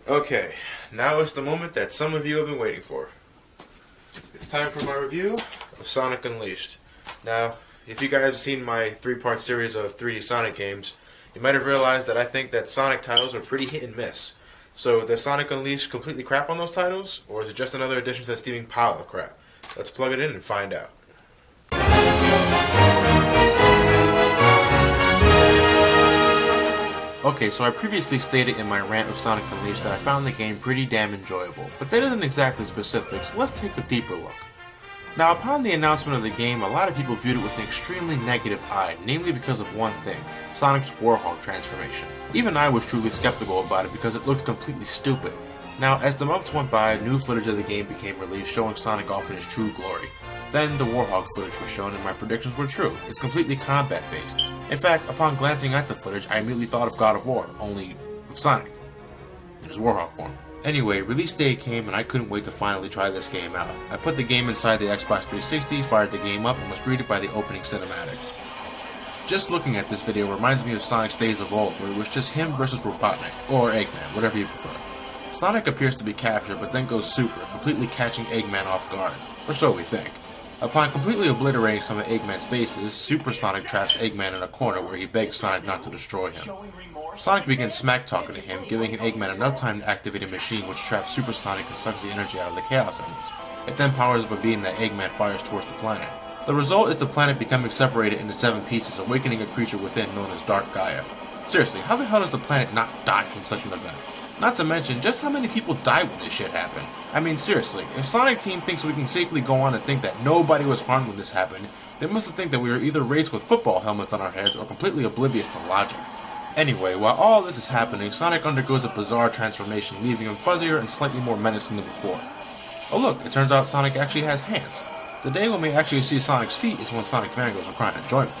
Okay, now it's the moment that some of you have been waiting for. It's time for my review of Sonic Unleashed. Now, if you guys have seen my 3-part series of 3D Sonic games, you might have realized that I think that Sonic titles are pretty hit and miss. So, does Sonic Unleashed completely crap on those titles, or is it just another addition to that steaming pile of crap? Let's plug it in and find out. Okay, so I previously stated in my rant of Sonic Unleashed that I found the game pretty damn enjoyable, but that isn't exactly specific, so let's take a deeper look. Now, upon the announcement of the game, a lot of people viewed it with an extremely negative eye, namely because of one thing, Sonic's Warhog transformation. Even I was truly skeptical about it because it looked completely stupid. Now, as the months went by, new footage of the game became released showing Sonic off in his true glory. Then the Warhog footage was shown and my predictions were true. It's completely combat based. In fact, upon glancing at the footage, I immediately thought of God of War, only with Sonic, in his Warhog form. Anyway, release day came and I couldn't wait to finally try this game out. I put the game inside the Xbox 360, fired the game up, and was greeted by the opening cinematic. Just looking at this video reminds me of Sonic's days of old, where it was just him versus Robotnik, or Eggman, whatever you prefer. Sonic appears to be captured, but then goes super, completely catching Eggman off guard, or so we think. Upon completely obliterating some of Eggman's bases, Super Sonic traps Eggman in a corner where he begs Sonic not to destroy him. Sonic begins smack-talking to him, giving him Eggman enough time to activate a machine which traps Super Sonic and sucks the energy out of the Chaos Emeralds. It then powers up a beam that Eggman fires towards the planet. The result is the planet becoming separated into 7 pieces, awakening a creature within known as Dark Gaia. Seriously, how the hell does the planet not die from such an event? Not to mention, just how many people died when this shit happened. I mean, seriously, if Sonic Team thinks we can safely go on and think that nobody was harmed when this happened, they must think that we were either raised with football helmets on our heads or completely oblivious to logic. Anyway, while all this is happening, Sonic undergoes a bizarre transformation, leaving him fuzzier and slightly more menacing than before. Oh look, it turns out Sonic actually has hands. The day when we actually see Sonic's feet is when Sonic fangirls are crying enjoyment.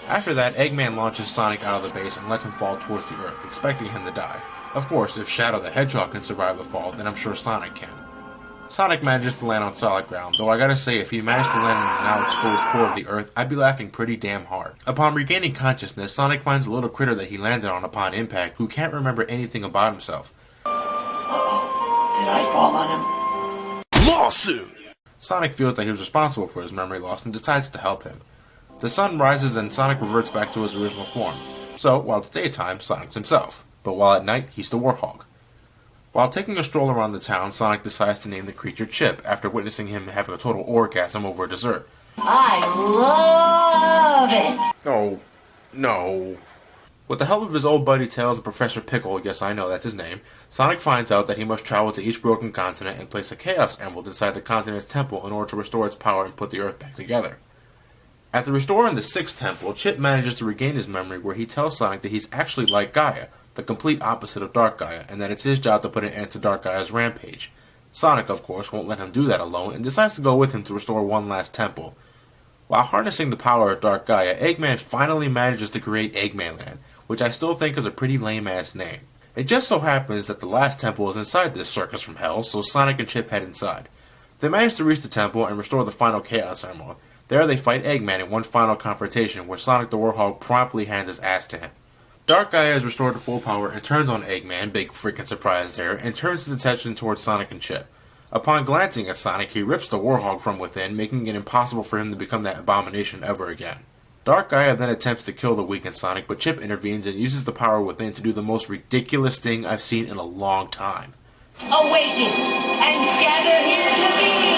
After that, Eggman launches Sonic out of the base and lets him fall towards the earth, expecting him to die. Of course, if Shadow the Hedgehog can survive the fall, then I'm sure Sonic can. Sonic manages to land on solid ground, though I gotta say, if he managed to land in the now exposed core of the earth, I'd be laughing pretty damn hard. Upon regaining consciousness, Sonic finds a little critter that he landed on upon impact who can't remember anything about himself. Uh-oh. Did I fall on him? Lawsuit! Sonic feels that he was responsible for his memory loss and decides to help him. The sun rises and Sonic reverts back to his original form. So, while it's daytime, Sonic's himself. But while at night, he's the Warhog. While taking a stroll around the town, Sonic decides to name the creature Chip after witnessing him having a total orgasm over a dessert. I love it! Oh, no. With the help of his old buddy Tails and Professor Pickle, yes I know that's his name, Sonic finds out that he must travel to each broken continent and place a Chaos Emerald inside the continent's temple in order to restore its power and put the Earth back together. After restoring the 6th temple, Chip manages to regain his memory where he tells Sonic that he's actually like Gaia, the complete opposite of Dark Gaia, and that it's his job to put an end to Dark Gaia's rampage. Sonic, of course, won't let him do that alone, and decides to go with him to restore one last temple. While harnessing the power of Dark Gaia, Eggman finally manages to create Eggman Land, which I still think is a pretty lame-ass name. It just so happens that the last temple is inside this circus from hell, so Sonic and Chip head inside. They manage to reach the temple and restore the final Chaos Emerald. There they fight Eggman in one final confrontation, where Sonic the Warhog promptly hands his ass to him. Dark Gaia is restored to full power and turns on Eggman, big freaking surprise there, and turns his attention towards Sonic and Chip. Upon glancing at Sonic, he rips the Warhog from within, making it impossible for him to become that abomination ever again. Dark Gaia then attempts to kill the weakened Sonic, but Chip intervenes and uses the power within to do the most ridiculous thing I've seen in a long time. Awaken and gather here to me!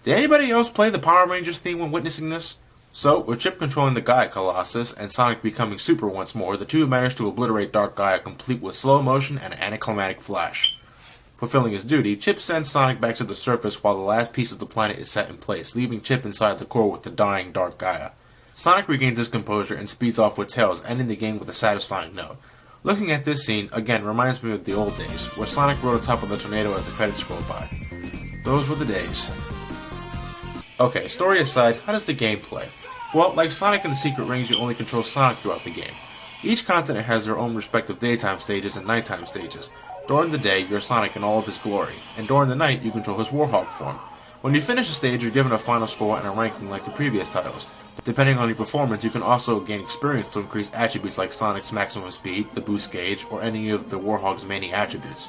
Did anybody else play the Power Rangers theme when witnessing this? So, with Chip controlling the Gaia Colossus and Sonic becoming super once more, the two manage to obliterate Dark Gaia complete with slow motion and anticlimactic flash. Fulfilling his duty, Chip sends Sonic back to the surface while the last piece of the planet is set in place, leaving Chip inside the core with the dying Dark Gaia. Sonic regains his composure and speeds off with Tails, ending the game with a satisfying note. Looking at this scene, again, reminds me of the old days, where Sonic rode on top of the tornado as the credits scrolled by. Those were the days. Okay, story aside, how does the game play? Well, like Sonic and the Secret Rings, you only control Sonic throughout the game. Each continent has their own respective daytime stages and nighttime stages. During the day, you're Sonic in all of his glory, and during the night, you control his Warhog form. When you finish a stage, you're given a final score and a ranking like the previous titles. Depending on your performance, you can also gain experience to increase attributes like Sonic's maximum speed, the boost gauge, or any of the Warhog's many attributes.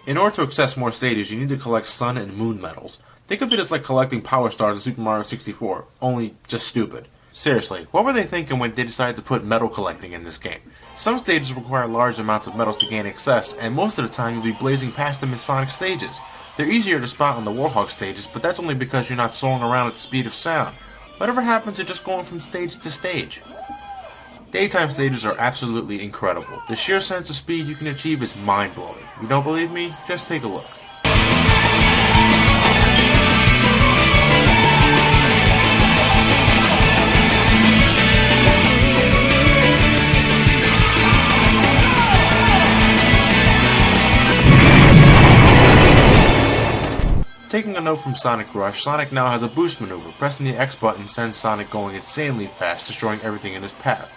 In order to access more stages, you need to collect Sun and Moon medals. Think of it as like collecting Power Stars in Super Mario 64, only just stupid. Seriously, what were they thinking when they decided to put medal collecting in this game? Some stages require large amounts of medals to gain access, and most of the time you'll be blazing past them in Sonic stages. They're easier to spot on the Warhog stages, but that's only because you're not soaring around at the speed of sound. Whatever happens to just going from stage to stage? Daytime stages are absolutely incredible. The sheer sense of speed you can achieve is mind-blowing. You don't believe me? Just take a look. Taking a note from Sonic Rush, Sonic now has a boost maneuver. Pressing the X button sends Sonic going insanely fast, destroying everything in his path.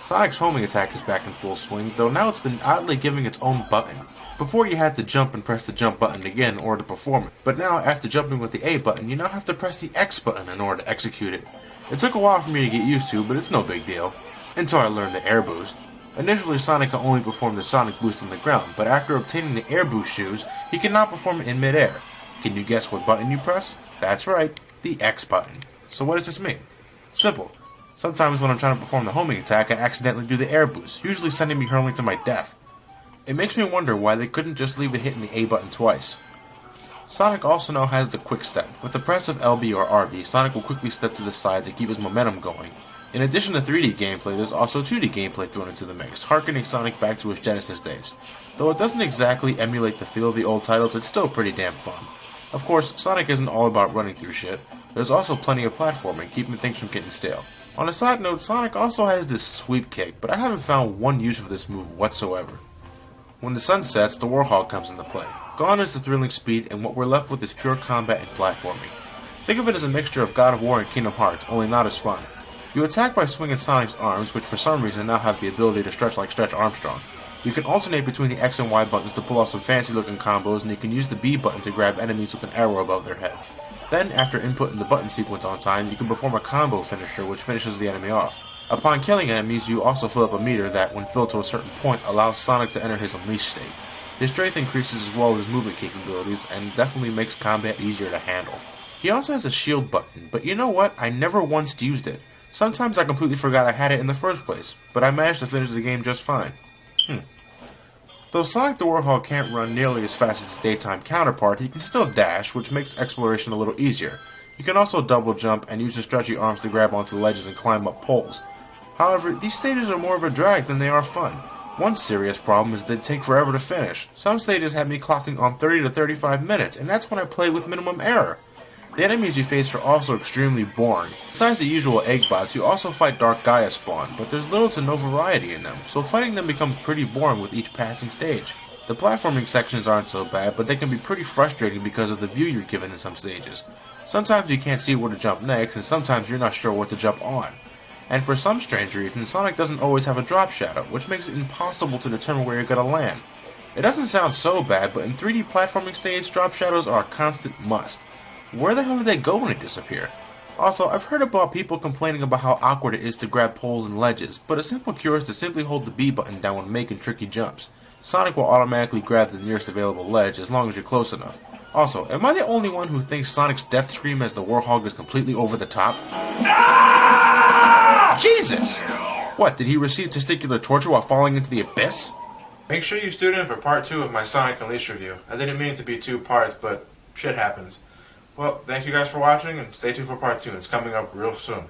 Sonic's homing attack is back in full swing, though now it's been oddly giving its own button. Before you had to jump and press the jump button again in order to perform it, but now after jumping with the A button, you now have to press the X button in order to execute it. It took a while for me to get used to, but it's no big deal. Until I learned the air boost. Initially, Sonic could only perform the Sonic boost on the ground, but after obtaining the air boost shoes, he can now perform it in midair. Can you guess what button you press? That's right, the X button. So what does this mean? Simple. Sometimes when I'm trying to perform the homing attack, I accidentally do the air boost, usually sending me hurling to my death. It makes me wonder why they couldn't just leave it hitting the A button twice. Sonic also now has the quick step. With the press of LB or RB, Sonic will quickly step to the side to keep his momentum going. In addition to 3D gameplay, there's also 2D gameplay thrown into the mix, harkening Sonic back to his Genesis days. Though it doesn't exactly emulate the feel of the old titles, it's still pretty damn fun. Of course, Sonic isn't all about running through shit. There's also plenty of platforming, keeping things from getting stale. On a side note, Sonic also has this sweep kick, but I haven't found one use for this move whatsoever. When the sun sets, the Warhog comes into play. Gone is the thrilling speed, and what we're left with is pure combat and platforming. Think of it as a mixture of God of War and Kingdom Hearts, only not as fun. You attack by swinging Sonic's arms, which for some reason now have the ability to stretch like Stretch Armstrong. You can alternate between the X and Y buttons to pull off some fancy looking combos, and you can use the B button to grab enemies with an arrow above their head. Then, after inputting the button sequence on time, you can perform a combo finisher which finishes the enemy off. Upon killing enemies, you also fill up a meter that, when filled to a certain point, allows Sonic to enter his Unleashed state. His strength increases as well as his movement capabilities, and definitely makes combat easier to handle. He also has a shield button, but you know what? I never once used it. Sometimes I completely forgot I had it in the first place, but I managed to finish the game just fine. Though Sonic the Warhog can't run nearly as fast as his daytime counterpart, he can still dash, which makes exploration a little easier. He can also double jump and use his stretchy arms to grab onto the ledges and climb up poles. However, these stages are more of a drag than they are fun. One serious problem is they take forever to finish. Some stages have me clocking on 30 to 35 minutes, and that's when I play with minimum error. The enemies you face are also extremely boring. Besides the usual egg bots, you also fight Dark Gaia spawn, but there's little to no variety in them, so fighting them becomes pretty boring with each passing stage. The platforming sections aren't so bad, but they can be pretty frustrating because of the view you're given in some stages. Sometimes you can't see where to jump next, and sometimes you're not sure what to jump on. And for some strange reason, Sonic doesn't always have a drop shadow, which makes it impossible to determine where you're gonna land. It doesn't sound so bad, but in 3D platforming stages, drop shadows are a constant must. Where the hell did they go when they disappear? Also, I've heard about people complaining about how awkward it is to grab poles and ledges, but a simple cure is to simply hold the B button down when making tricky jumps. Sonic will automatically grab the nearest available ledge as long as you're close enough. Also, am I the only one who thinks Sonic's death scream as the Warhog is completely over the top? Jesus! What, did he receive testicular torture while falling into the abyss? Make sure you tune in for part 2 of my Sonic Unleashed review. I didn't mean it to be 2 parts, but shit happens. Well, thank you guys for watching, and stay tuned for part 2. It's coming up real soon.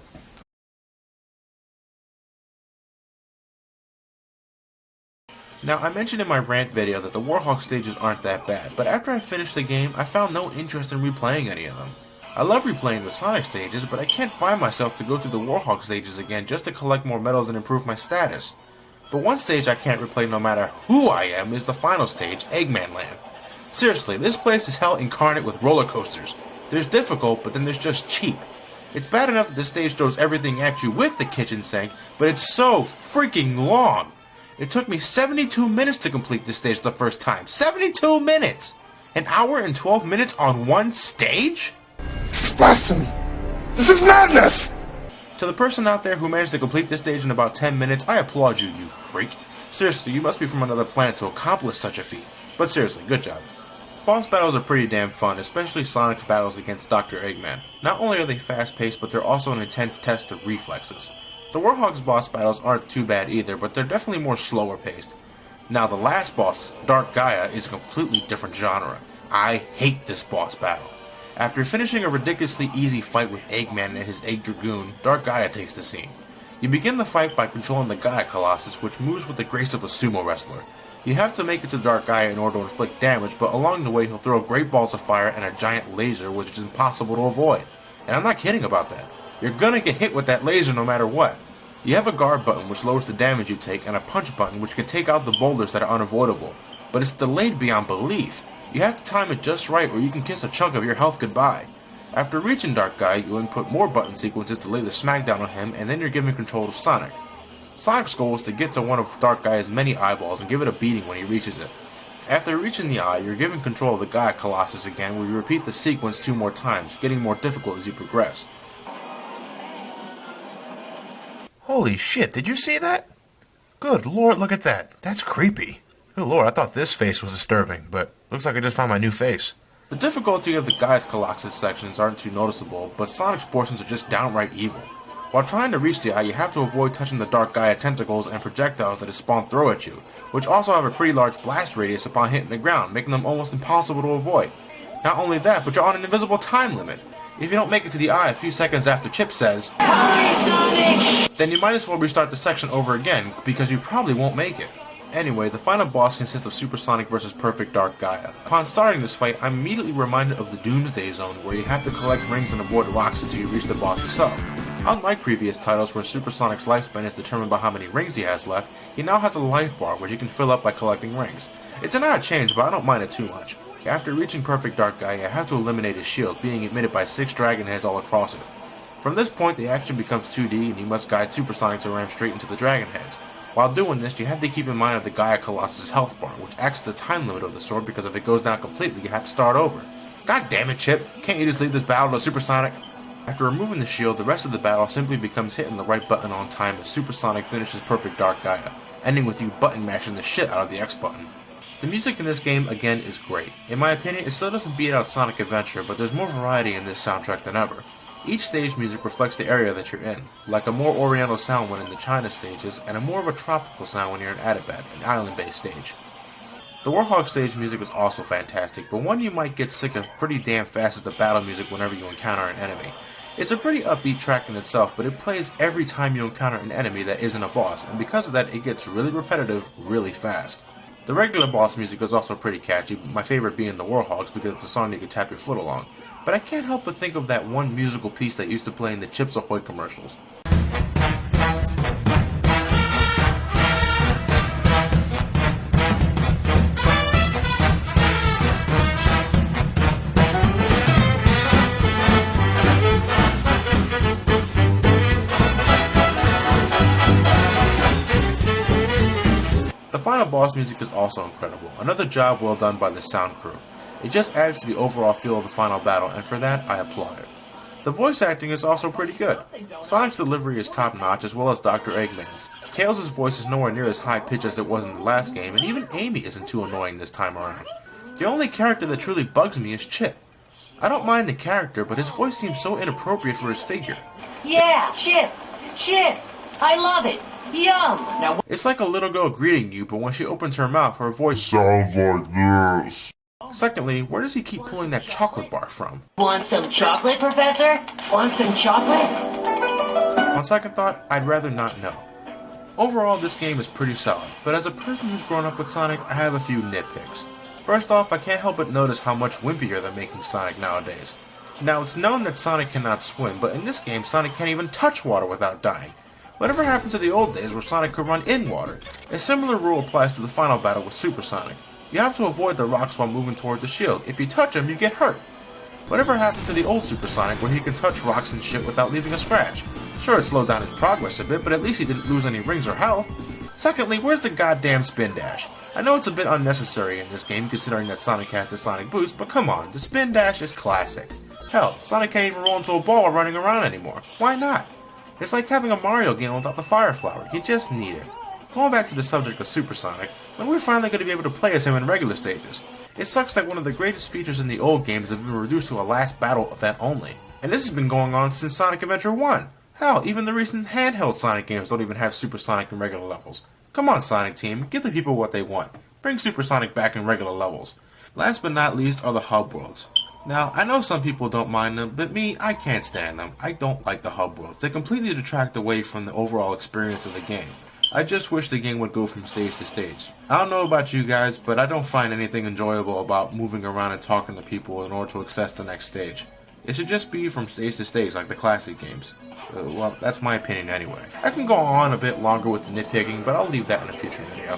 Now, I mentioned in my rant video that the Warhog stages aren't that bad, but after I finished the game, I found no interest in replaying any of them. I love replaying the Sonic stages, but I can't find myself to go through the Warhog stages again just to collect more medals and improve my status. But one stage I can't replay no matter who I am is the final stage, Eggman Land. Seriously, this place is hell incarnate with roller coasters. There's difficult, but then there's just cheap. It's bad enough that this stage throws everything at you with the kitchen sink, but it's so freaking long. It took me 72 minutes to complete this stage the first time. 72 minutes! An hour and 12 minutes on one stage? This is blasphemy! This is madness! To the person out there who managed to complete this stage in about 10 minutes, I applaud you, you freak. Seriously, you must be from another planet to accomplish such a feat. But seriously, good job. Boss battles are pretty damn fun, especially Sonic's battles against Dr. Eggman. Not only are they fast-paced, but they're also an intense test of reflexes. The Warhog's boss battles aren't too bad either, but they're definitely more slower-paced. Now the last boss, Dark Gaia, is a completely different genre. I hate this boss battle. After finishing a ridiculously easy fight with Eggman and his Egg Dragoon, Dark Gaia takes the scene. You begin the fight by controlling the Gaia Colossus, which moves with the grace of a sumo wrestler. You have to make it to Dark Gaia in order to inflict damage, but along the way he'll throw great balls of fire and a giant laser, which is impossible to avoid. And I'm not kidding about that. You're gonna get hit with that laser no matter what. You have a guard button which lowers the damage you take, and a punch button which can take out the boulders that are unavoidable. But it's delayed beyond belief. You have to time it just right or you can kiss a chunk of your health goodbye. After reaching Dark Gaia, you input more button sequences to lay the smackdown on him, and then you're given control of Sonic. Sonic's goal is to get to one of Dark Gaia's many eyeballs and give it a beating when he reaches it. After reaching the eye, you're given control of the Gaia Colossus again, where you repeat the sequence 2 more times, getting more difficult as you progress. Holy shit, did you see that? Good lord, look at that. That's creepy. Good lord, I thought this face was disturbing, but looks like I just found my new face. The difficulty of the Gaia Colossus sections aren't too noticeable, but Sonic's portions are just downright evil. While trying to reach the eye, you have to avoid touching the Dark Gaia tentacles and projectiles that his spawn throw at you, which also have a pretty large blast radius upon hitting the ground, making them almost impossible to avoid. Not only that, but you're on an invisible time limit. If you don't make it to the eye a few seconds after Chip says, "Hi, Sonic!" then you might as well restart the section over again, because you probably won't make it. Anyway, the final boss consists of Super Sonic vs. Perfect Dark Gaia. Upon starting this fight, I'm immediately reminded of the Doomsday Zone, where you have to collect rings and avoid rocks until you reach the boss himself. Unlike previous titles where Super Sonic's lifespan is determined by how many rings he has left, he now has a life bar which he can fill up by collecting rings. It's an odd change, but I don't mind it too much. After reaching Perfect Dark Gaia, I have to eliminate his shield, being emitted by 6 dragon heads all across it. From this point, the action becomes 2D and you must guide Super Sonic to ram straight into the dragon heads. While doing this, you have to keep in mind of the Gaia Colossus' health bar, which acts as the time limit of the sword because if it goes down completely, you have to start over. God damn it, Chip! Can't you just leave this battle to Super Sonic? After removing the shield, the rest of the battle simply becomes hitting the right button on time as Super Sonic finishes Perfect Dark Gaia, ending with you button mashing the shit out of the X button. The music in this game, again, is great. In my opinion, it still doesn't beat out Sonic Adventure, but there's more variety in this soundtrack than ever. Each stage music reflects the area that you're in, like a more oriental sound when in the China stages, and a more of a tropical sound when you're in Adibat, an island-based stage. The Warhog stage music is also fantastic, but one you might get sick of pretty damn fast is the battle music whenever you encounter an enemy. It's a pretty upbeat track in itself, but it plays every time you encounter an enemy that isn't a boss, and because of that it gets really repetitive, really fast. The regular boss music is also pretty catchy, my favorite being the Warhogs because it's a song you can tap your foot along. But I can't help but think of that one musical piece that used to play in the Chips Ahoy commercials. The final boss music is also incredible, another job well done by the sound crew. It just adds to the overall feel of the final battle, and for that, I applaud it. The voice acting is also pretty good. Sonic's delivery is top-notch, as well as Dr. Eggman's. Tails' voice is nowhere near as high-pitched as it was in the last game, and even Amy isn't too annoying this time around. The only character that truly bugs me is Chip. I don't mind the character, but his voice seems so inappropriate for his figure. Yeah, Chip! Chip! I love it! Yum! Now, it's like a little girl greeting you, but when she opens her mouth, her voice Sounds like this. Secondly, where does he keep pulling that chocolate bar from? want some chocolate, Professor? Want some chocolate? On second thought, I'd rather not know. Overall, this game is pretty solid, but as a person who's grown up with Sonic, I have a few nitpicks. First off, I can't help but notice how much wimpier they're making Sonic nowadays. Now, it's known that Sonic cannot swim, but in this game, Sonic can't even touch water without dying. Whatever happened to the old days where Sonic could run in water? A similar rule applies to the final battle with Super Sonic. You have to avoid the rocks while moving toward the shield. If you touch them, you get hurt. Whatever happened to the old Super Sonic where he could touch rocks and shit without leaving a scratch? Sure, it slowed down his progress a bit, but at least he didn't lose any rings or health. Secondly, where's the goddamn spin dash? I know it's a bit unnecessary in this game considering that Sonic has the Sonic Boost, but come on, the spin dash is classic. Hell, Sonic can't even roll into a ball while running around anymore. Why not? It's like having a Mario game without the Fire Flower. You just need it. Going back to the subject of Super Sonic, when we're finally going to be able to play as him in regular stages? It sucks that one of the greatest features in the old games have been reduced to a last battle event only. And this has been going on since Sonic Adventure 1. Hell, even the recent handheld Sonic games don't even have Super Sonic in regular levels. Come on, Sonic Team, give the people what they want. Bring Super Sonic back in regular levels. Last but not least are the hub worlds. Now, I know some people don't mind them, but me, I can't stand them. I don't like the hub worlds. They completely detract away from the overall experience of the game. I just wish the game would go from stage to stage. I don't know about you guys, but I don't find anything enjoyable about moving around and talking to people in order to access the next stage. It should just be from stage to stage like the classic games. Well, that's my opinion anyway. I can go on a bit longer with the nitpicking, but I'll leave that in a future video.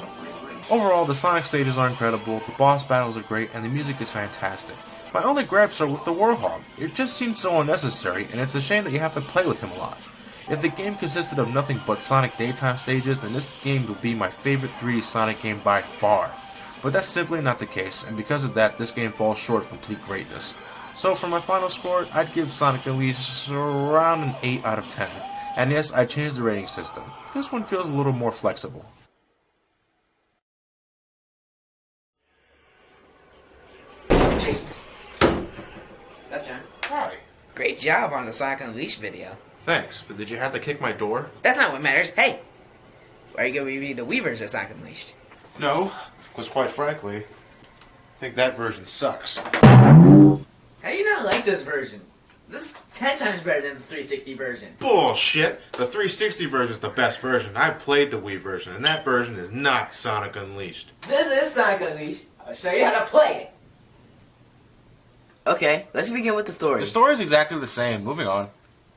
Overall, the Sonic stages are incredible, the boss battles are great, and the music is fantastic. My only gripes are with the Warhog. It just seems so unnecessary, and it's a shame that you have to play with him a lot. If the game consisted of nothing but Sonic daytime stages, then this game would be my favorite 3D Sonic game by far. But that's simply not the case, and because of that, this game falls short of complete greatness. So for my final score, I'd give Sonic Unleashed around an 8 out of 10. And yes, I changed the rating system. This one feels a little more flexible. Jason. What's up, John? Hi. Great job on the Sonic Unleashed video. Thanks, but did you have to kick my door? That's not what matters. Hey! Why are you going to review the Wii version of Sonic Unleashed? No, because quite frankly, I think that version sucks. How do you not like this version? This is 10 times better than the 360 version. Bullshit! The 360 version is the best version. I played the Wii version, and that version is not Sonic Unleashed. This is Sonic Unleashed. I'll show you how to play it. Okay, let's begin with the story. The story is exactly the same. Moving on.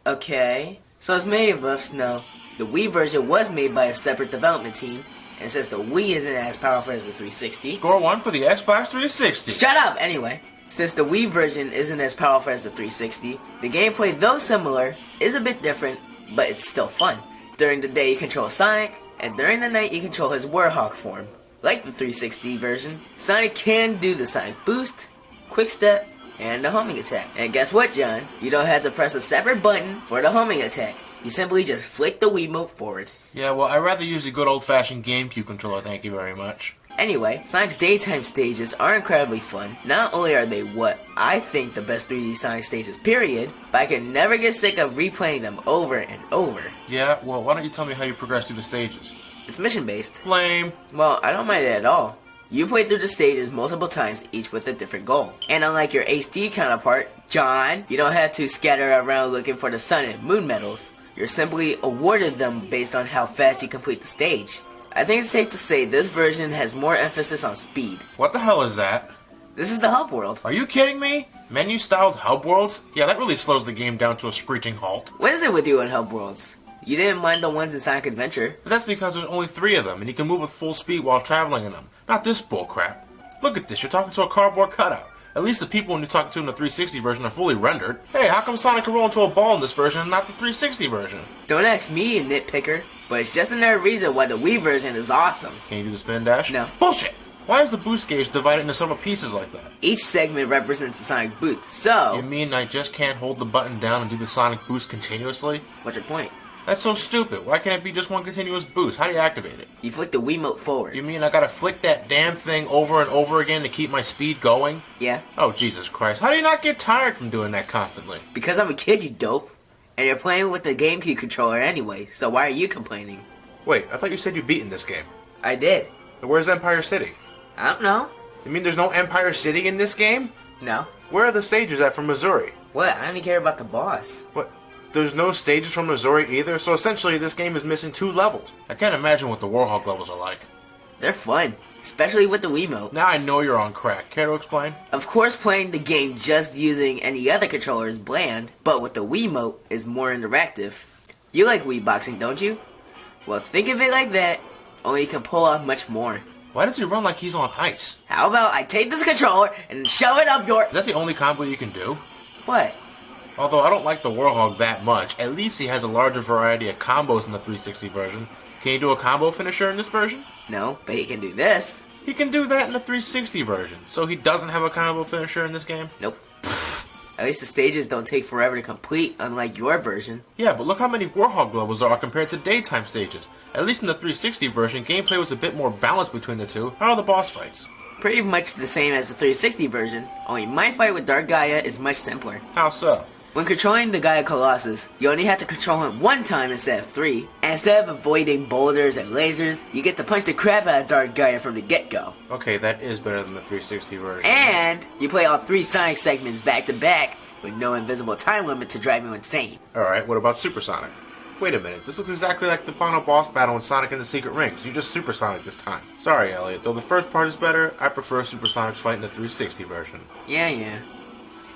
Okay, so as many of us know, the Wii version was made by a separate development team, and since the Wii isn't as powerful as the 360... Score 1 for the Xbox 360. Shut up! Anyway, since the Wii version isn't as powerful as the 360, the gameplay, though similar, is a bit different, but it's still fun. During the day you control Sonic, and during the night you control his Warhog form. Like the 360 version, Sonic can do the Sonic Boost, Quick Step, and the homing attack. And guess what, John? You don't have to press a separate button for the homing attack. You simply just flick the Wiimote forward. Yeah, well, I'd rather use a good old-fashioned GameCube controller, thank you very much. Anyway, Sonic's daytime stages are incredibly fun. Not only are they what I think the best 3D Sonic stages, period, but I can never get sick of replaying them over and over. Yeah, well, why don't you tell me how you progress through the stages? It's mission-based. Lame. Well, I don't mind it at all. You play through the stages multiple times, each with a different goal. And unlike your HD counterpart, John, you don't have to scatter around looking for the sun and moon medals. You're simply awarded them based on how fast you complete the stage. I think it's safe to say this version has more emphasis on speed. What the hell is that? This is the hub world. Are you kidding me? Menu-styled hub worlds? Yeah, that really slows the game down to a screeching halt. What is it with you in hub worlds? You didn't mind the ones in Sonic Adventure. But that's because there's only 3 of them, and you can move with full speed while traveling in them. Not this bullcrap. Look at this, you're talking to a cardboard cutout. At least the people when you're talking to in the 360 version are fully rendered. Hey, how come Sonic can roll into a ball in this version and not the 360 version? Don't ask me, you nitpicker, but it's just another reason why the Wii version is awesome. Can you do the spin dash? No. Bullshit! Why is the boost gauge divided into several pieces like that? Each segment represents a Sonic boost, so... You mean I just can't hold the button down and do the Sonic boost continuously? What's your point? That's so stupid. Why can't it be just one continuous boost? How do you activate it? You flick the Wiimote forward. You mean I gotta flick that damn thing over and over again to keep my speed going? Yeah. Oh, Jesus Christ. How do you not get tired from doing that constantly? Because I'm a kid, you dope. And you're playing with the GameCube controller anyway, so why are you complaining? Wait, I thought you said you'd beaten this game. I did. Where's Empire City? I don't know. You mean there's no Empire City in this game? No. Where are the stages at from Missouri? What? I only care about the boss. What? There's no stages from Missouri either, so essentially this game is missing 2 levels. I can't imagine what the Warhog levels are like. They're fun, especially with the Wiimote. Now I know you're on crack. Care to explain? Of course, playing the game just using any other controller is bland, but with the Wiimote is more interactive. You like Wii boxing, don't you? Well, think of it like that, only you can pull off much more. Why does he run like he's on ice? How about I take this controller and shove it up your... Is that the only combo you can do? What? Although I don't like the Warhog that much, at least he has a larger variety of combos in the 360 version. Can you do a combo finisher in this version? No, but he can do this. He can do that in the 360 version, so he doesn't have a combo finisher in this game? Nope. At least the stages don't take forever to complete, unlike your version. Yeah, but look how many Warhog levels there are compared to daytime stages. At least in the 360 version, gameplay was a bit more balanced between the two. How are the boss fights? Pretty much the same as the 360 version, only my fight with Dark Gaia is much simpler. How so? When controlling the Gaia Colossus, you only have to control him one time instead of 3. And instead of avoiding boulders and lasers, you get to punch the crap out of Dark Gaia from the get-go. Okay, that is better than the 360 version. And you play all 3 Sonic segments back to back with no invisible time limit to drive you insane. Alright, what about Supersonic? Wait a minute, this looks exactly like the final boss battle in Sonic and the Secret Rings. You just Supersonic this time. Sorry, Elliot, though the first part is better, I prefer Supersonic's fight in the 360 version. Yeah.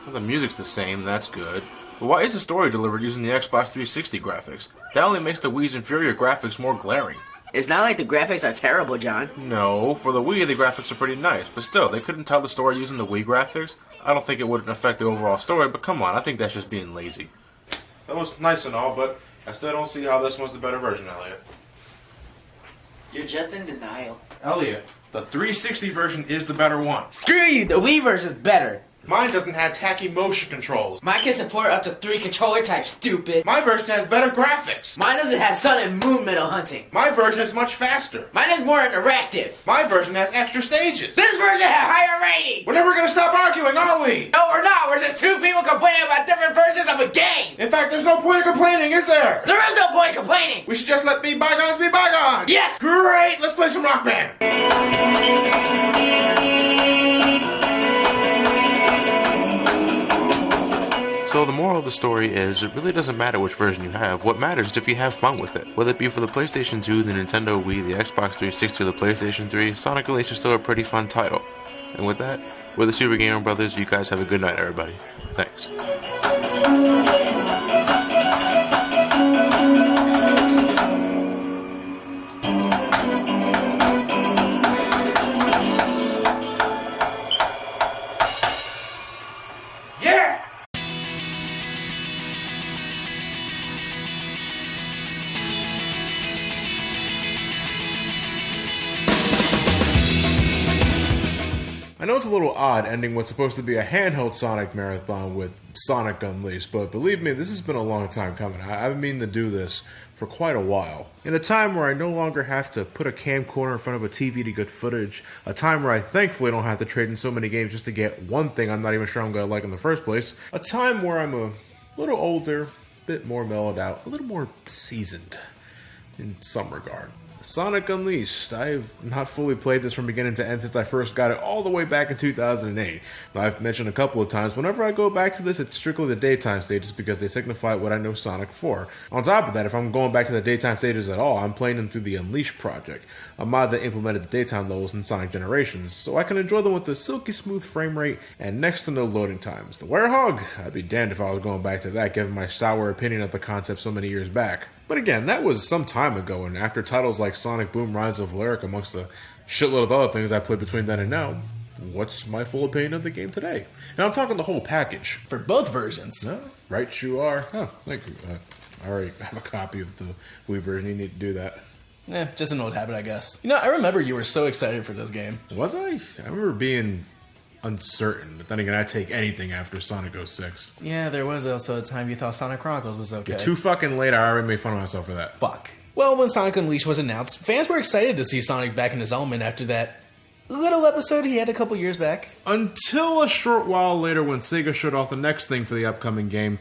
Well, the music's the same, that's good. But why is the story delivered using the Xbox 360 graphics? That only makes the Wii's inferior graphics more glaring. It's not like the graphics are terrible, John. No, for the Wii the graphics are pretty nice, but still, they couldn't tell the story using the Wii graphics. I don't think it wouldn't affect the overall story, but come on, I think that's just being lazy. That was nice and all, but I still don't see how this one's the better version, Elliot. You're just in denial. Elliot, the 360 version is the better one. Screw you, the Wii version's better. Mine doesn't have tacky motion controls. Mine can support up to 3 controller types, stupid. My version has better graphics. Mine doesn't have sun and moon metal hunting. My version is much faster. Mine is more interactive. My version has extra stages. This version has higher rating. We're never gonna stop arguing, are we? No, we're not. We're just 2 people complaining about different versions of a game. In fact, there's no point in complaining, is there? There is no point in complaining. We should just let be bygones be bygones. Yes. Great, let's play some Rock Band. So the moral of the story is, it really doesn't matter which version you have. What matters is if you have fun with it. Whether it be for the PlayStation 2, the Nintendo Wii, the Xbox 360, or the PlayStation 3, Sonic Unleashed is still a pretty fun title. And with that, we're the Super Gamer Brothers. You guys have a good night, everybody. Thanks. I know it's a little odd ending what's supposed to be a handheld Sonic marathon with Sonic Unleashed, but believe me, this has been a long time coming. I've been meaning to do this for quite a while. In a time where I no longer have to put a camcorder in front of a TV to get footage, a time where I thankfully don't have to trade in so many games just to get one thing I'm not even sure I'm going to like in the first place, a time where I'm a little older, a bit more mellowed out, a little more seasoned in some regard. Sonic Unleashed. I've not fully played this from beginning to end since I first got it all the way back in 2008. Now, I've mentioned a couple of times, whenever I go back to this, it's strictly the daytime stages because they signify what I know Sonic for. On top of that, if I'm going back to the daytime stages at all, I'm playing them through the Unleashed project, a mod that implemented the daytime levels in Sonic Generations, so I can enjoy them with a silky smooth frame rate and next to no loading times. The Werehog? I'd be damned if I was going back to that given my sour opinion of the concept so many years back. But again, that was some time ago, and after titles like Sonic Boom Rise of Lyric, amongst a shitload of other things I played between then and now, what's my full opinion of the game today? And I'm talking the whole package. For both versions. No, right you are. Oh, thank you. I already have a copy of the Wii version. You need to do that. Just an old habit, I guess. You know, I remember you were so excited for this game. Was I? I remember being uncertain, but then again, I take anything after Sonic 06. Yeah, there was also a time you thought Sonic Chronicles was okay. You're too fucking late. I already made fun of myself for that. Fuck. Well, when Sonic Unleashed was announced, fans were excited to see Sonic back in his element after that little episode he had a couple years back. Until a short while later when Sega showed off the next thing for the upcoming game,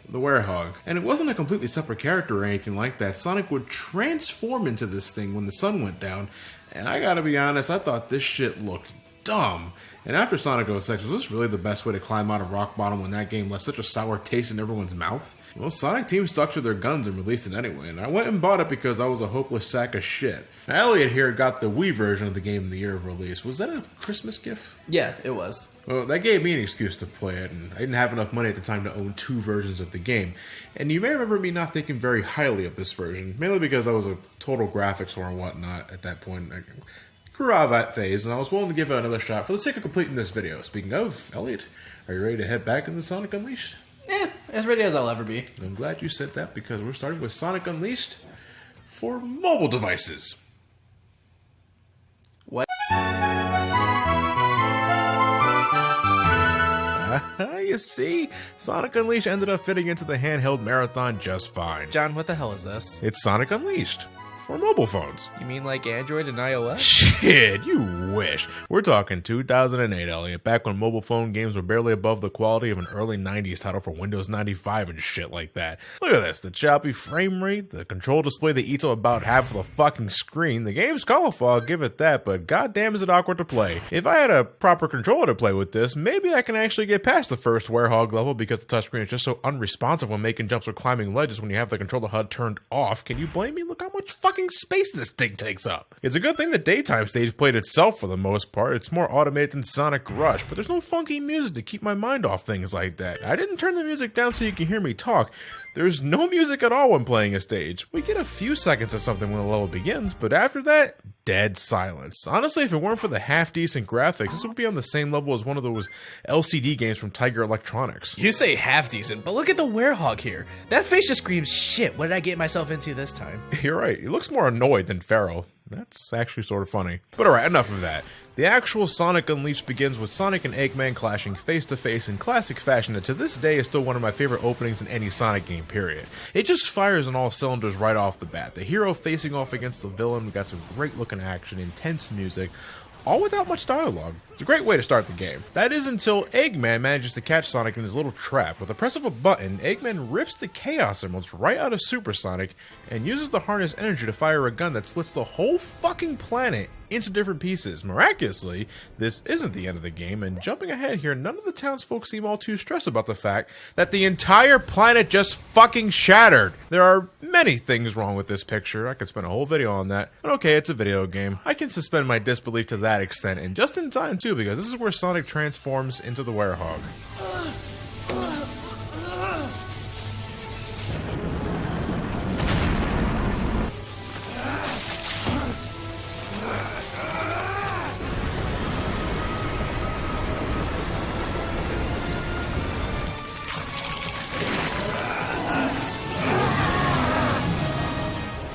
the Werehog. And it wasn't a completely separate character or anything like that. Sonic would transform into this thing when the sun went down, and I gotta be honest, I thought this shit looked dumb. And after Sonic 06, was this really the best way to climb out of rock bottom when that game left such a sour taste in everyone's mouth? Well, Sonic Team stuck to their guns and released it anyway, and I went and bought it because I was a hopeless sack of shit. Now, Elliot here got the Wii version of the game in the year of release. Was that a Christmas gift? Yeah, it was. Well, that gave me an excuse to play it, and I didn't have enough money at the time to own 2 versions of the game. And you may remember me not thinking very highly of this version, mainly because I was a total graphics whore and whatnot at that point. I grew out of that phase, and I was willing to give it another shot for the sake of completing this video. Speaking of, Elliot, are you ready to head back into Sonic Unleashed? As ready as I'll ever be. I'm glad you said that because we're starting with Sonic Unleashed for mobile devices. What? You see, Sonic Unleashed ended up fitting into the handheld marathon just fine. John, what the hell is this? It's Sonic Unleashed for mobile phones. You mean like Android and iOS? Shit, you wish. We're talking 2008, Elliot, back when mobile phone games were barely above the quality of an early 90s title for Windows 95 and shit like that. Look at this, the choppy frame rate, the control display that eats up about half of the fucking screen. The game's colorful, I'll give it that, but goddamn is it awkward to play. If I had a proper controller to play with this, maybe I can actually get past the first werehog level because the touchscreen is just so unresponsive when making jumps or climbing ledges when you have the controller HUD turned off. Can you blame me? Look how much fucking space this thing takes up. It's a good thing the daytime stage played itself for the most part. It's more automated than Sonic Rush, but there's no funky music to keep my mind off things like that. I didn't turn the music down so you can hear me talk. There's no music at all when playing a stage. We get a few seconds of something when the level begins, but after that, dead silence. Honestly, if it weren't for the half-decent graphics, this would be on the same level as one of those LCD games from Tiger Electronics. You say half-decent, but look at the werehog here. That face just screams, shit, what did I get myself into this time? You're right, he looks more annoyed than feral. That's actually sort of funny. But alright, enough of that. The actual Sonic Unleashed begins with Sonic and Eggman clashing face-to-face in classic fashion that to this day is still one of my favorite openings in any Sonic game, period. It just fires on all cylinders right off the bat. The hero facing off against the villain, we got some great looking action, intense music, all without much dialogue. It's a great way to start the game. That is until Eggman manages to catch Sonic in his little trap. With the press of a button, Eggman rips the Chaos Emeralds right out of Super Sonic and uses the harness energy to fire a gun that splits the whole fucking planet into different pieces. Miraculously, this isn't the end of the game, and jumping ahead here, none of the townsfolk seem all too stressed about the fact that the entire planet just fucking shattered. There are many things wrong with this picture. I could spend a whole video on that. But okay, it's a video game. I can suspend my disbelief to that extent, and just in time too, because this is where Sonic transforms into the werehog.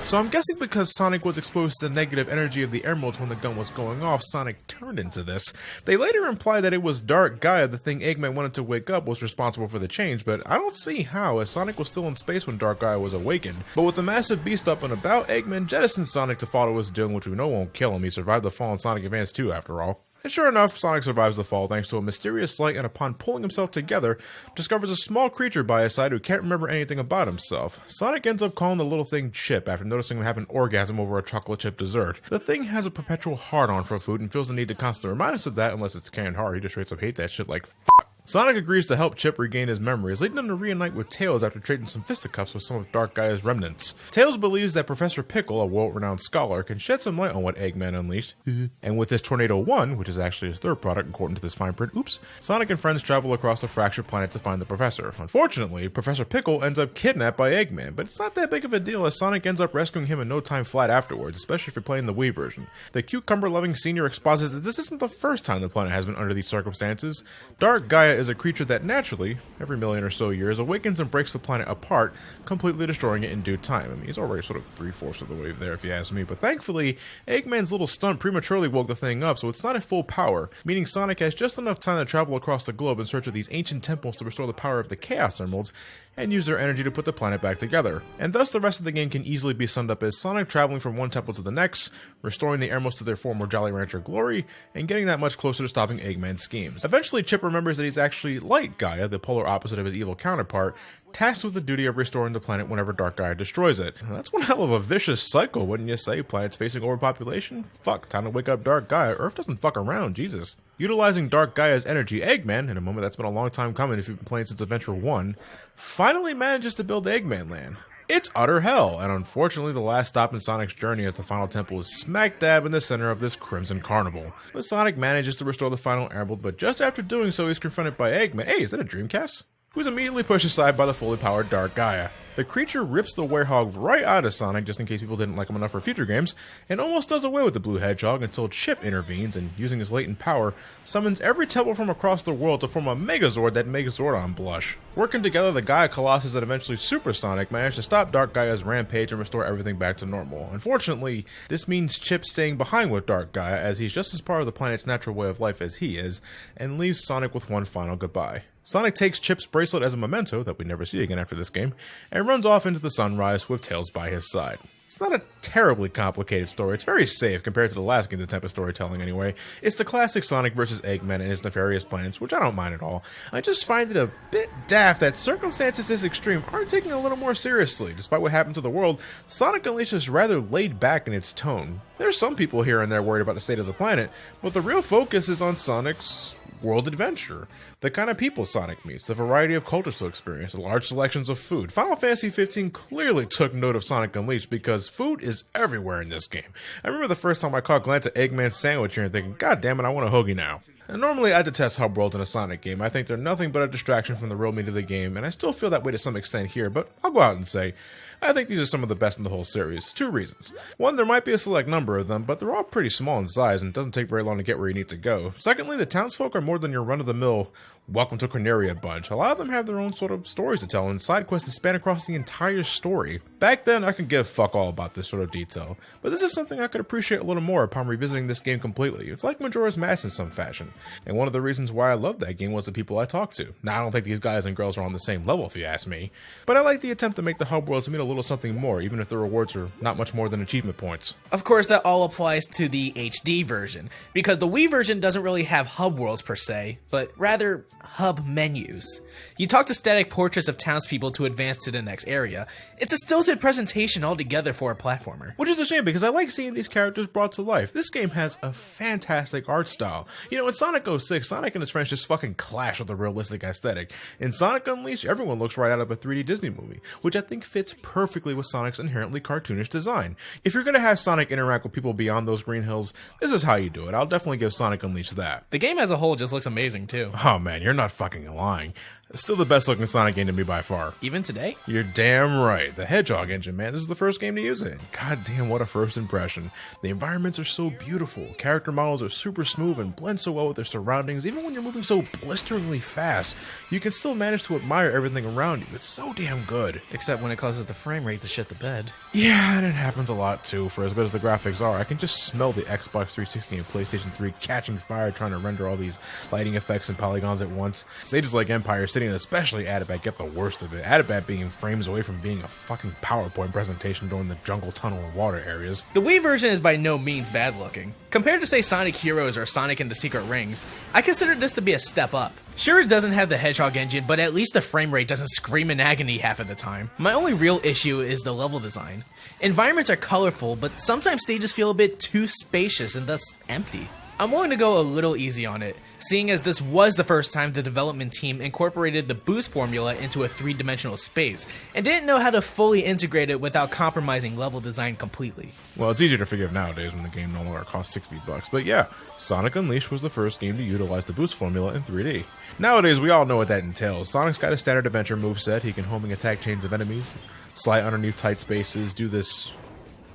So I'm guessing because Sonic was exposed to the negative energy of the emeralds when the gun was going off, Sonic turned into this. They later imply that it was Dark Gaia, the thing Eggman wanted to wake up, was responsible for the change, but I don't see how, as Sonic was still in space when Dark Gaia was awakened. But with the massive beast up and about, Eggman jettisoned Sonic to follow his doom, which we know won't kill him. He survived the fall in Sonic Advance 2 after all. And sure enough, Sonic survives the fall thanks to a mysterious light, and upon pulling himself together, discovers a small creature by his side who can't remember anything about himself. Sonic ends up calling the little thing Chip after noticing him have an orgasm over a chocolate chip dessert. The thing has a perpetual hard-on for food and feels the need to constantly remind us of that unless it's canned hard. He just straight up hate that shit like fuck. Sonic agrees to help Chip regain his memories, leading him to reunite with Tails after trading some fisticuffs with some of Dark Gaia's remnants. Tails believes that Professor Pickle, a world-renowned scholar, can shed some light on what Eggman unleashed, and with his Tornado 1, which is actually his third product according to this fine print, Sonic and friends travel across the fractured planet to find the Professor. Unfortunately, Professor Pickle ends up kidnapped by Eggman, but it's not that big of a deal as Sonic ends up rescuing him in no time flat afterwards, especially if you're playing the Wii version. The cucumber-loving senior exposits that this isn't the first time the planet has been under these circumstances. Dark Gaia is a creature that naturally, every million or so years, awakens and breaks the planet apart, completely destroying it in due time. I mean, he's already sort of 3/4 of the way there if you ask me, but thankfully, Eggman's little stunt prematurely woke the thing up, so it's not at full power, meaning Sonic has just enough time to travel across the globe in search of these ancient temples to restore the power of the Chaos Emeralds, and use their energy to put the planet back together. And thus the rest of the game can easily be summed up as Sonic traveling from one temple to the next, restoring the emeralds to their former Jolly Rancher glory, and getting that much closer to stopping Eggman's schemes. Eventually, Chip remembers that he's actually Light Gaia, the polar opposite of his evil counterpart, tasked with the duty of restoring the planet whenever Dark Gaia destroys it. That's one hell of a vicious cycle, wouldn't you say? Planets facing overpopulation? Fuck, time to wake up Dark Gaia. Earth doesn't fuck around, Jesus. Utilizing Dark Gaia's energy, Eggman, in a moment that's been a long time coming if you've been playing since Adventure 1, finally manages to build Eggman Land. It's utter hell, and unfortunately the last stop in Sonic's journey as the final temple is smack dab in the center of this Crimson Carnival. But Sonic manages to restore the final emerald, but just after doing so he's confronted by Eggman. Hey, is that a Dreamcast? Who's immediately pushed aside by the fully powered Dark Gaia. The creature rips the werehog right out of Sonic, just in case people didn't like him enough for future games, and almost does away with the blue hedgehog until Chip intervenes and, using his latent power, summons every temple from across the world to form a Megazord that makes Zordon blush. Working together, the Gaia Colossus and eventually Super Sonic manage to stop Dark Gaia's rampage and restore everything back to normal. Unfortunately, this means Chip staying behind with Dark Gaia, as he's just as part of the planet's natural way of life as he is, and leaves Sonic with one final goodbye. Sonic takes Chip's bracelet as a memento that we never see again after this game, and runs off into the sunrise with Tails by his side. It's not a terribly complicated story. It's very safe compared to the last game's attempt at storytelling anyway. It's the classic Sonic vs. Eggman and his nefarious plans, which I don't mind at all. I just find it a bit daft that circumstances this extreme aren't taken a little more seriously. Despite what happened to the world, Sonic Unleashed is rather laid back in its tone. There's some people here and there worried about the state of the planet, but the real focus is on Sonic's world adventure, the kind of people Sonic meets, the variety of cultures to experience, the large selections of food. Final Fantasy XV clearly took note of Sonic Unleashed because food is everywhere in this game. I remember the first time I caught a glance at Eggman's sandwich here and thinking, God damn it, I want a hoagie now. And normally I detest hub worlds in a Sonic game. I think they're nothing but a distraction from the real meat of the game, and I still feel that way to some extent here, but I'll go out and say, I think these are some of the best in the whole series. Two reasons. One, there might be a select number of them, but they're all pretty small in size and it doesn't take very long to get where you need to go. Secondly, the townsfolk are more than your run-of-the-mill Welcome to Corneria bunch. A lot of them have their own sort of stories to tell, and side quests that span across the entire story. Back then, I could give fuck all about this sort of detail, but this is something I could appreciate a little more upon revisiting this game completely. It's like Majora's Mask in some fashion, and one of the reasons why I loved that game was the people I talked to. Now, I don't think these guys and girls are on the same level, if you ask me, but I like the attempt to make the hub worlds mean a little something more, even if the rewards are not much more than achievement points. Of course, that all applies to the HD version, because the Wii version doesn't really have hub worlds per se, but rather hub menus. You talk to static portraits of townspeople to advance to the next area. It's a stilted presentation altogether for a platformer. Which is a shame, because I like seeing these characters brought to life. This game has a fantastic art style. You know, in Sonic 06, Sonic and his friends just fucking clash with a realistic aesthetic. In Sonic Unleashed, everyone looks right out of a 3D Disney movie, which I think fits perfectly with Sonic's inherently cartoonish design. If you're gonna have Sonic interact with people beyond those green hills, this is how you do it. I'll definitely give Sonic Unleashed that. The game as a whole just looks amazing too. Oh man, you're not fucking lying. Still the best looking Sonic game to me by far. Even today? You're damn right. The Hedgehog engine, man. This is the first game to use it. God damn, what a first impression. The environments are so beautiful. Character models are super smooth and blend so well with their surroundings. Even when you're moving so blisteringly fast, you can still manage to admire everything around you. It's so damn good. Except when it causes the frame rate to shit the bed. Yeah, and it happens a lot too. For as good as the graphics are, I can just smell the Xbox 360 and PlayStation 3 catching fire trying to render all these lighting effects and polygons at once. Stages like Empire City and especially Adibat get the worst of it. Adibat being frames away from being a fucking PowerPoint presentation during the jungle, tunnel, and water areas. The Wii version is by no means bad looking. Compared to say Sonic Heroes or Sonic and the Secret Rings, I consider this to be a step up. Sure, it doesn't have the Hedgehog engine, but at least the frame rate doesn't scream in agony half of the time. My only real issue is the level design. Environments are colorful, but sometimes stages feel a bit too spacious and thus empty. I'm willing to go a little easy on it, seeing as this was the first time the development team incorporated the boost formula into a three-dimensional space, and didn't know how to fully integrate it without compromising level design completely. Well, it's easier to forgive nowadays when the game no longer costs $60, but yeah, Sonic Unleashed was the first game to utilize the boost formula in 3D. Nowadays, we all know what that entails. Sonic's got a standard adventure moveset. He can homing attack chains of enemies, slide underneath tight spaces, do this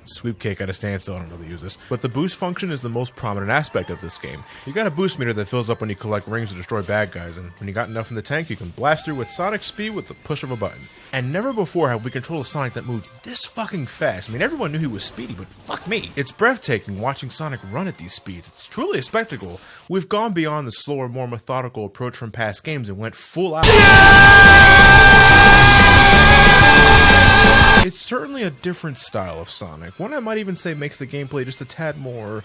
sweep kick at a standstill. I don't really use this, but the boost function is the most prominent aspect of this game. You got a boost meter that fills up when you collect rings to destroy bad guys, and when you got enough in the tank, you can blast through with Sonic speed with the push of a button. And never before have we controlled a Sonic that moves this fucking fast. I mean, everyone knew he was speedy, but fuck me. It's breathtaking watching Sonic run at these speeds. It's truly a spectacle. We've gone beyond the slower, more methodical approach from past games and went full out. It's certainly a different style of Sonic. One I might even say makes the gameplay just a tad more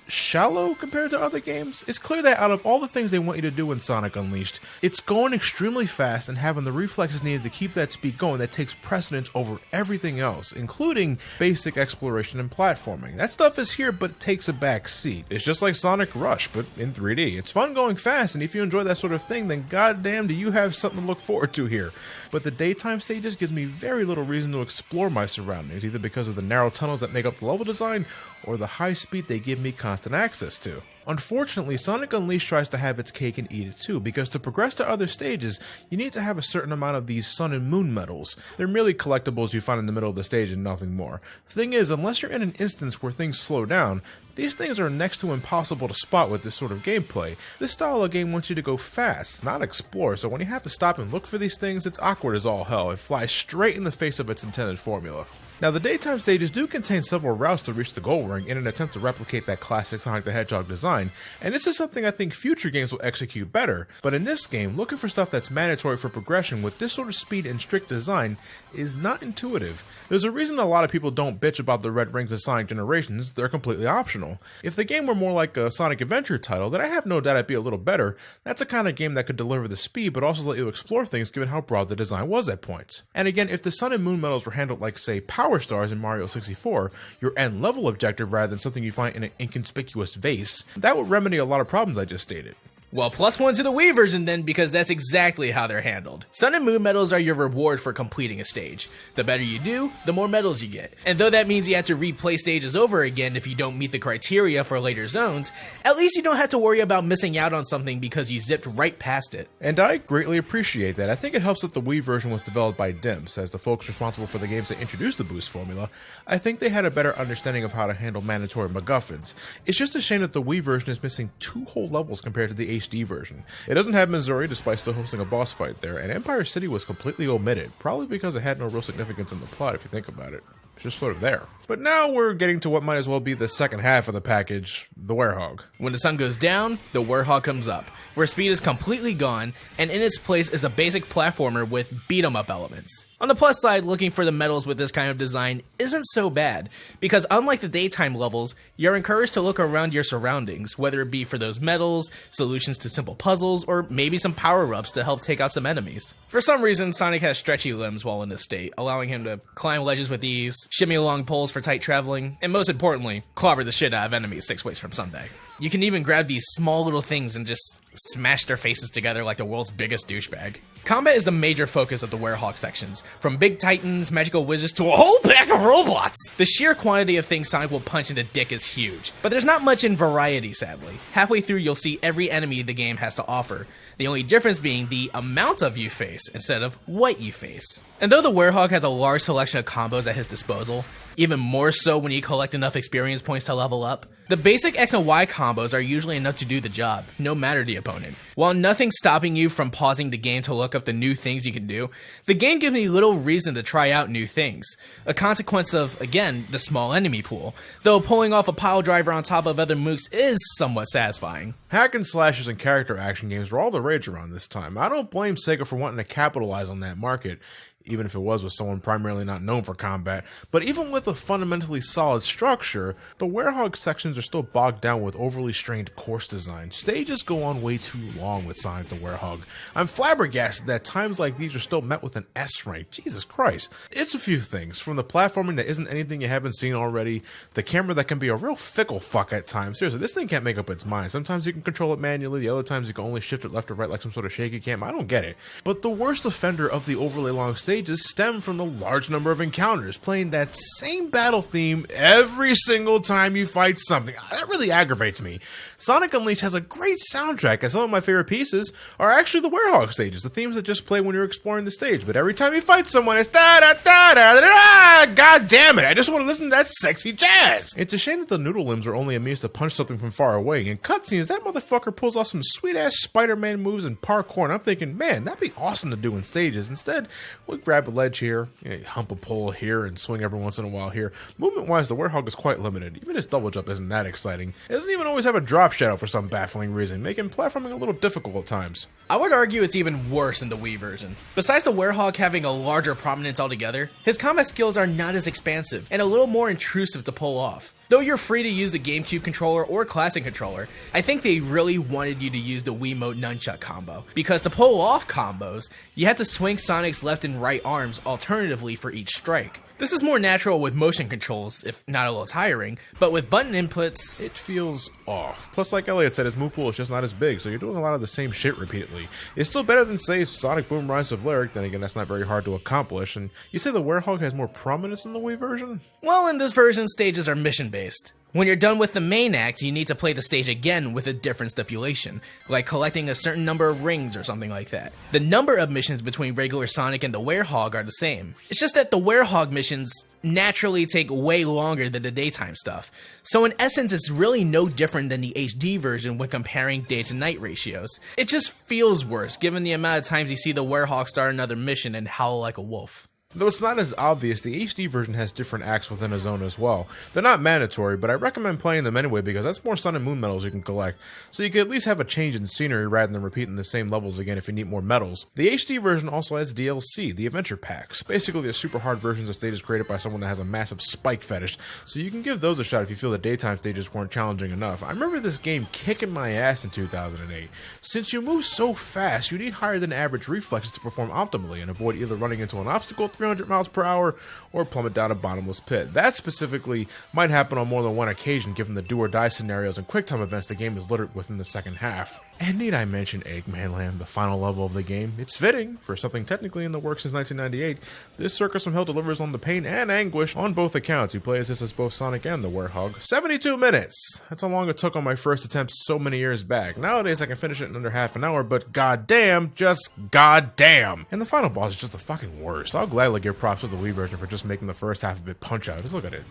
shallow compared to other games. It's clear that out of all the things they want you to do in Sonic Unleashed, it's going extremely fast and having the reflexes needed to keep that speed going that takes precedence over everything else, including basic exploration and platforming. That stuff is here, but it takes a back seat. It's just like Sonic Rush, but in 3D. It's fun going fast, and if you enjoy that sort of thing, then goddamn do you have something to look forward to here. But the daytime stages gives me very little reason to explore my surroundings, either because of the narrow tunnels that make up the level design, or the high speed they give me constant access to. Unfortunately, Sonic Unleashed tries to have its cake and eat it too, because to progress to other stages, you need to have a certain amount of these Sun and Moon medals. They're merely collectibles you find in the middle of the stage and nothing more. The thing is, unless you're in an instance where things slow down, these things are next to impossible to spot with this sort of gameplay. This style of game wants you to go fast, not explore, so when you have to stop and look for these things, it's awkward as all hell. It flies straight in the face of its intended formula. Now, the daytime stages do contain several routes to reach the goal ring in an attempt to replicate that classic Sonic the Hedgehog design, and this is something I think future games will execute better, but in this game, looking for stuff that's mandatory for progression with this sort of speed and strict design is not intuitive. There's a reason a lot of people don't bitch about the red rings of Sonic Generations. They're completely optional. If the game were more like a Sonic Adventure title, then I have no doubt it'd be a little better. That's a kind of game that could deliver the speed, but also let you explore things given how broad the design was at points. And again, if the Sun and Moon medals were handled like, say, Power Stars in Mario 64, your end level objective rather than something you find in an inconspicuous vase, that would remedy a lot of problems I just stated. Well, +1 to the Wii version then, because that's exactly how they're handled. Sun and Moon medals are your reward for completing a stage. The better you do, the more medals you get. And though that means you have to replay stages over again if you don't meet the criteria for later zones, at least you don't have to worry about missing out on something because you zipped right past it. And I greatly appreciate that. I think it helps that the Wii version was developed by DIMS, as the folks responsible for the games that introduced the boost formula. I think they had a better understanding of how to handle mandatory MacGuffins. It's just a shame that the Wii version is missing 2 whole levels compared to the HD version. It doesn't have Missouri despite still hosting a boss fight there, and Empire City was completely omitted, probably because it had no real significance in the plot if you think about it. It's just sort of there. But now we're getting to what might as well be the second half of the package, the Werehog. When the sun goes down, the Werehog comes up, where speed is completely gone, and in its place is a basic platformer with beat-em-up elements. On the plus side, looking for the medals with this kind of design isn't so bad, because unlike the daytime levels, you're encouraged to look around your surroundings, whether it be for those medals, solutions to simple puzzles, or maybe some power-ups to help take out some enemies. For some reason, Sonic has stretchy limbs while in this state, allowing him to climb ledges with ease, shimmy along poles for tight traveling, and most importantly, clobber the shit out of enemies 6 ways from Sunday. You can even grab these small little things and just smash their faces together like the world's biggest douchebag. Combat is the major focus of the Werehog sections, from big titans, magical wizards, to a whole pack of robots! The sheer quantity of things Sonic will punch in the dick is huge, but there's not much in variety, sadly. Halfway through you'll see every enemy the game has to offer, the only difference being the amount of you face instead of what you face. And though the Werehog has a large selection of combos at his disposal, even more so when you collect enough experience points to level up, the basic X and Y combos are usually enough to do the job, no matter the opponent. While nothing's stopping you from pausing the game to look up the new things you can do, the game gives me little reason to try out new things. A consequence of, again, the small enemy pool, though pulling off a pile driver on top of other mooks is somewhat satisfying. Hack and slashes and character action games were all the rage around this time. I don't blame Sega for wanting to capitalize on that market, even if it was with someone primarily not known for combat. But even with a fundamentally solid structure, the Werehog sections are still bogged down with overly strained course design. Stages go on way too long with Sonic the Werehog. I'm flabbergasted that times like these are still met with an S rank. Jesus Christ. It's a few things, from the platforming that isn't anything you haven't seen already, the camera that can be a real fickle fuck at times. Seriously, this thing can't make up its mind. Sometimes you can control it manually, the other times you can only shift it left or right like some sort of shaky cam. I don't get it. But the worst offender of the overly long stages stem from the large number of encounters, playing that same battle theme every single time you fight something. That really aggravates me. Sonic Unleashed has a great soundtrack, and some of my favorite pieces are actually the Werehog stages, the themes that just play when you're exploring the stage, but every time you fight someone, it's da-da-da-da-da-da. God damn it, I just want to listen to that sexy jazz. It's a shame that the noodle limbs are only a means to punch something from far away. In cutscenes, that motherfucker pulls off some sweet-ass Spider-Man moves and parkour, and I'm thinking, man, that'd be awesome to do in stages. Instead, we grab a ledge here, hump a pole here, and swing every once in a while here. Movement-wise, the Werehog is quite limited. Even his double jump isn't that exciting. It doesn't even always have a drop shadow for some baffling reason, making platforming a little difficult at times. I would argue it's even worse in the Wii version. Besides the Werehog having a larger prominence altogether, his combat skills are not as expansive and a little more intrusive to pull off. Though you're free to use the GameCube controller or classic controller, I think they really wanted you to use the Wiimote nunchuck combo, because to pull off combos, you have to swing Sonic's left and right arms alternatively for each strike. This is more natural with motion controls, if not a little tiring, but with button inputs, it feels off. Plus, like Elliot said, his move pool is just not as big, so you're doing a lot of the same shit repeatedly. It's still better than, say, Sonic Boom Rise of Lyric, then again, that's not very hard to accomplish, and you say the Werehog has more prominence in the Wii version? Well, in this version, stages are mission-based. When you're done with the main act, you need to play the stage again with a different stipulation, like collecting a certain number of rings or something like that. The number of missions between regular Sonic and the Werehog are the same. It's just that the Werehog missions naturally take way longer than the daytime stuff. So in essence, it's really no different than the HD version when comparing day to night ratios. It just feels worse given the amount of times you see the Werehog start another mission and howl like a wolf. Though it's not as obvious, the HD version has different acts within a zone as well. They're not mandatory, but I recommend playing them anyway because that's more Sun and Moon medals you can collect, so you can at least have a change in scenery rather than repeating the same levels again if you need more medals. The HD version also has DLC, the Adventure Packs, basically the super hard versions of stages created by someone that has a massive spike fetish, so you can give those a shot if you feel the daytime stages weren't challenging enough. I remember this game kicking my ass in 2008. Since you move so fast, you need higher than average reflexes to perform optimally and avoid either running into an obstacle 300 miles per hour or plummet down a bottomless pit. That specifically might happen on more than one occasion given the do or die scenarios and QuickTime events the game is littered within the second half. And need I mention Eggman Land, the final level of the game? It's fitting for something technically in the works since 1998. This Circus from Hell delivers on the pain and anguish on both accounts. You play as both Sonic and the Werehog. 72 minutes! That's how long it took on my first attempt so many years back. Nowadays I can finish it in under half an hour, but goddamn, just goddamn! And the final boss is just the fucking worst. I'll gladly give props to the Wii version for just making the first half of it punch out. Just look at it.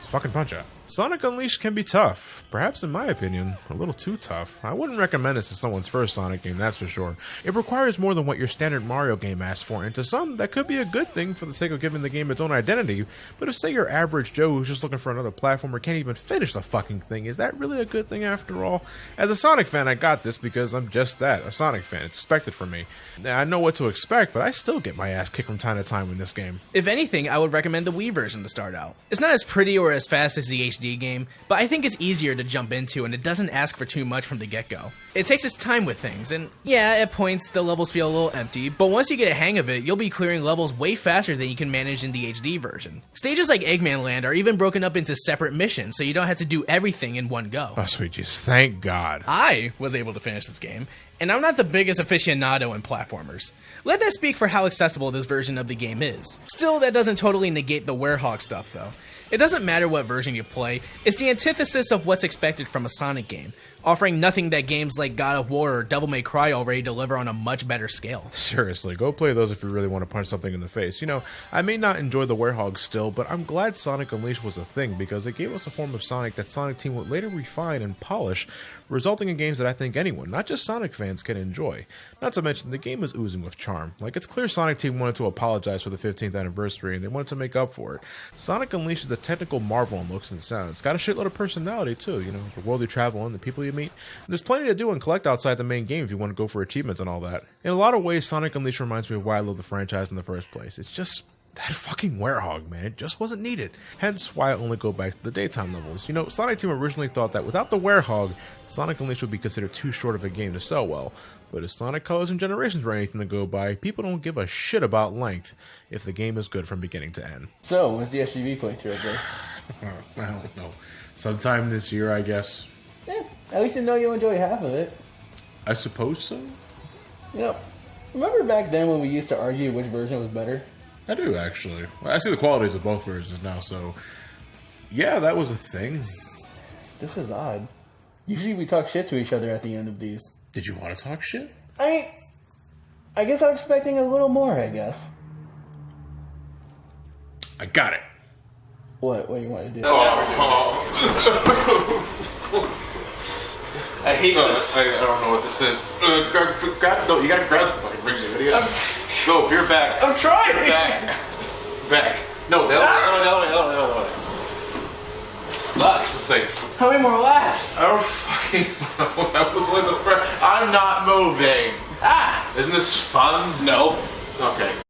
Fucking punch out. Sonic Unleashed can be tough. Perhaps, in my opinion, a little too tough. I wouldn't recommend this to someone's first Sonic game, that's for sure. It requires more than what your standard Mario game asks for, and to some, that could be a good thing for the sake of giving the game its own identity, but if, say, your average Joe who's just looking for another platformer can't even finish the fucking thing, is that really a good thing after all? As a Sonic fan, I got this because I'm just that, a Sonic fan. It's expected from me. I know what to expect, but I still get my ass kicked from time to time in this game. If anything, I would recommend the Wii version to start out. It's not as pretty or as fast as the HD game, but I think it's easier to jump into and it doesn't ask for too much from the get-go. It takes its time with things, and yeah, at points the levels feel a little empty, but once you get a hang of it, you'll be clearing levels way faster than you can manage in the HD version. Stages like Eggman Land are even broken up into separate missions, so you don't have to do everything in one go. Oh, sweet Jesus, thank God. I was able to finish this game, and I'm not the biggest aficionado in platformers. Let that speak for how accessible this version of the game is. Still, that doesn't totally negate the Werehog stuff, though. It doesn't matter what version you play, it's the antithesis of what's expected from a Sonic game, offering nothing that games like God of War or Devil May Cry already deliver on a much better scale. Seriously, go play those if you really want to punch something in the face. You know, I may not enjoy the Werehog still, but I'm glad Sonic Unleashed was a thing because it gave us a form of Sonic that Sonic Team would later refine and polish, resulting in games that I think anyone, not just Sonic fans, can enjoy. Not to mention, the game is oozing with charm. Like, it's clear Sonic Team wanted to apologize for the 15th anniversary, and they wanted to make up for it. Sonic Unleashed is a technical marvel in looks and sound. It's got a shitload of personality, too, you know, the world you travel in, the people you meet. And there's plenty to do and collect outside the main game if you want to go for achievements and all that. In a lot of ways, Sonic Unleashed reminds me of why I love the franchise in the first place. It's just that fucking Werehog, man. It just wasn't needed. Hence why I only go back to the daytime levels. You know, Sonic Team originally thought that without the Werehog, Sonic Unleashed would be considered too short of a game to sell well. But if Sonic Colors and Generations were anything to go by, people don't give a shit about length if the game is good from beginning to end. So, when's the SGV playthrough, I guess? I don't know. Sometime this year, I guess. Yeah, at least you know you'll enjoy half of it. I suppose so. You know, remember back then when we used to argue which version was better? I do, actually. I see the qualities of both versions now, so yeah, that was a thing. This is odd. Usually we talk shit to each other at the end of these. Did you want to talk shit? I guess I'm expecting a little more, I guess. I got it. What you want to do? I hate this. I don't know what this is. No, you gotta grab the fucking rings, you idiot. Go, you're back. I'm trying! You're back. Back. No, the other way. Sucks. It's like, How many more laps? I don't fucking know. That was one of the first. I'm not moving. Ah! Isn't this fun? No. Okay.